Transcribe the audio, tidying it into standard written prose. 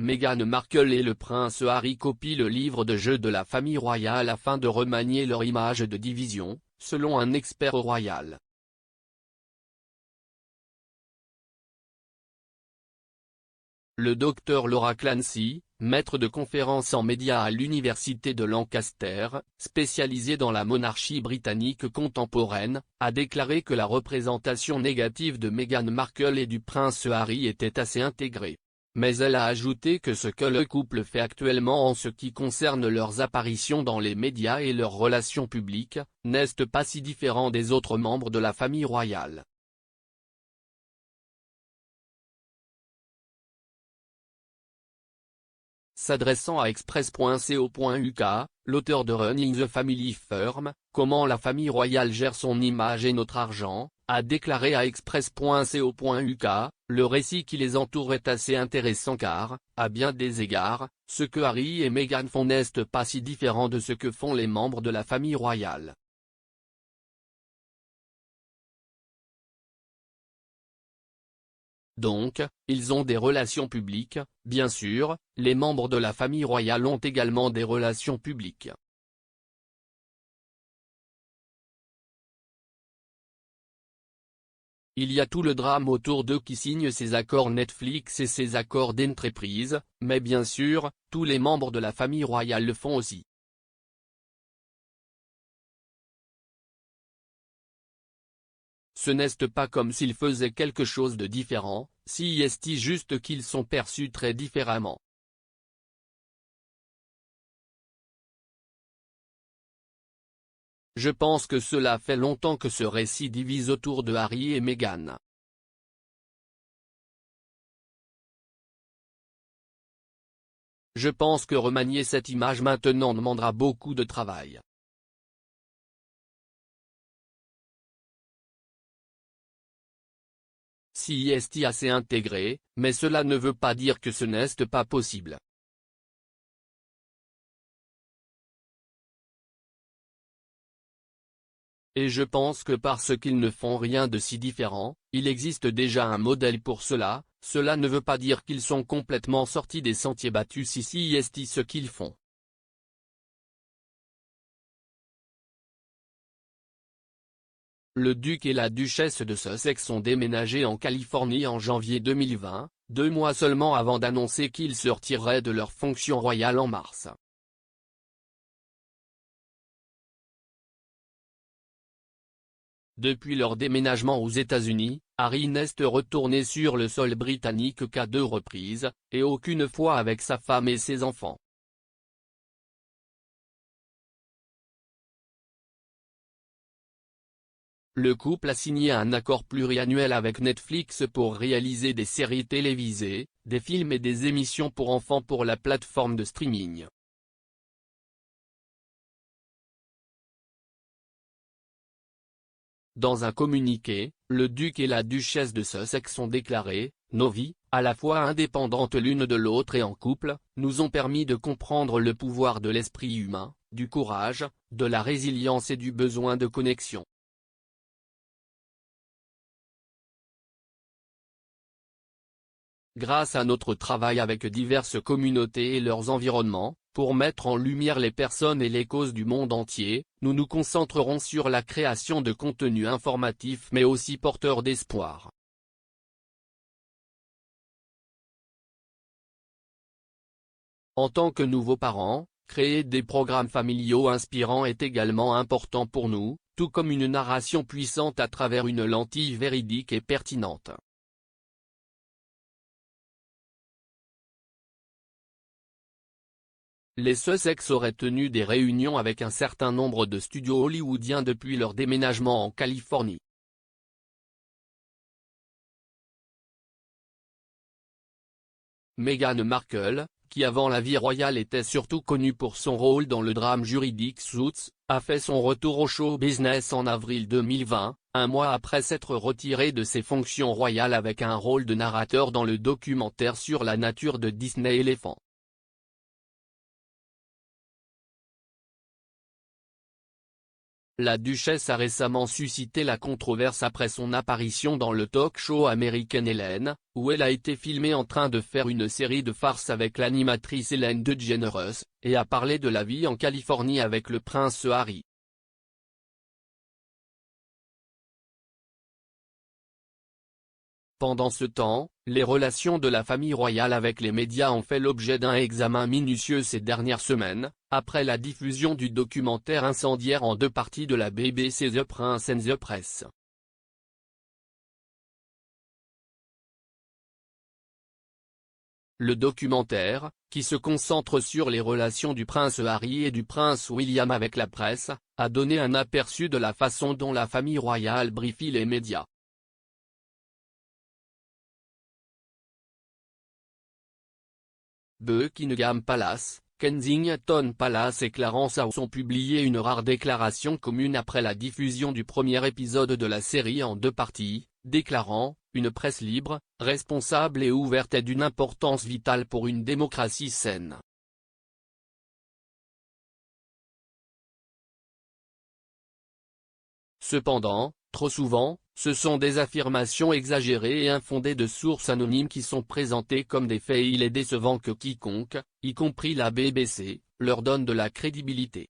Meghan Markle et le prince Harry copient le livre de jeu de la famille royale afin de remanier leur image de division, selon un expert royal. Le docteur Laura Clancy, maître de conférences en médias à l'université de Lancaster, spécialisée dans la monarchie britannique contemporaine, a déclaré que la représentation négative de Meghan Markle et du prince Harry était assez intégrée. Mais elle a ajouté que ce que le couple fait actuellement en ce qui concerne leurs apparitions dans les médias et leurs relations publiques, n'est pas si différent des autres membres de la famille royale. S'adressant à Express.co.uk, l'auteur de Running the Family Firm, Comment la famille royale gère son image et notre argent, a déclaré à Express.co.uk, le récit qui les entoure est assez intéressant car, à bien des égards, ce que Harry et Meghan font n'est pas si différent de ce que font les membres de la famille royale. Donc, ils ont des relations publiques, bien sûr, les membres de la famille royale ont également des relations publiques. Il y a tout le drame autour d'eux qui signent ces accords Netflix et ces accords d'entreprise, mais bien sûr, tous les membres de la famille royale le font aussi. Ce n'est pas comme s'ils faisaient quelque chose de différent, si est juste qu'ils sont perçus très différemment. Je pense que cela fait longtemps que ce récit divise autour de Harry et Meghan. Je pense que remanier cette image maintenant demandera beaucoup de travail. Si est assez intégré, mais cela ne veut pas dire que ce n'est pas possible. Et je pense que parce qu'ils ne font rien de si différent, il existe déjà un modèle pour cela, cela ne veut pas dire qu'ils sont complètement sortis des sentiers battus si est ce qu'ils font. Le duc et la duchesse de Sussex ont déménagé en Californie en janvier 2020, 2 mois seulement avant d'annoncer qu'ils se retireraient de leurs fonctions royales en mars. Depuis leur déménagement aux États-Unis, Harry n'est retourné sur le sol britannique qu'à 2 reprises, et aucune fois avec sa femme et ses enfants. Le couple a signé un accord pluriannuel avec Netflix pour réaliser des séries télévisées, des films et des émissions pour enfants pour la plateforme de streaming. Dans un communiqué, le duc et la duchesse de Sussex ont déclaré « Nos vies, à la fois indépendantes l'une de l'autre et en couple, nous ont permis de comprendre le pouvoir de l'esprit humain, du courage, de la résilience et du besoin de connexion. » Grâce à notre travail avec diverses communautés et leurs environnements, pour mettre en lumière les personnes et les causes du monde entier, nous nous concentrerons sur la création de contenus informatifs mais aussi porteurs d'espoir. En tant que nouveaux parents, créer des programmes familiaux inspirants est également important pour nous, tout comme une narration puissante à travers une lentille véridique et pertinente. Les Sussex auraient tenu des réunions avec un certain nombre de studios hollywoodiens depuis leur déménagement en Californie. Meghan Markle, qui avant la vie royale était surtout connue pour son rôle dans le drame juridique Suits, a fait son retour au show business en avril 2020, un mois après s'être retirée de ses fonctions royales avec un rôle de narrateur dans le documentaire sur la nature de Disney Éléphant. La duchesse a récemment suscité la controverse après son apparition dans le talk-show American Ellen, où elle a été filmée en train de faire une série de farces avec l'animatrice Ellen DeGeneres, et a parlé de la vie en Californie avec le prince Harry. Pendant ce temps, les relations de la famille royale avec les médias ont fait l'objet d'un examen minutieux ces dernières semaines, après la diffusion du documentaire incendiaire en 2 parties de la BBC The Prince and the Press. Le documentaire, qui se concentre sur les relations du prince Harry et du prince William avec la presse, a donné un aperçu de la façon dont la famille royale briefie les médias. Buckingham Palace, Kensington Palace et Clarence House ont publié une rare déclaration commune après la diffusion du premier épisode de la série en 2 parties, déclarant « Une presse libre, responsable et ouverte est d'une importance vitale pour une démocratie saine ». Cependant, trop souvent, ce sont des affirmations exagérées et infondées de sources anonymes qui sont présentées comme des faits et il est décevant que quiconque, y compris la BBC, leur donne de la crédibilité.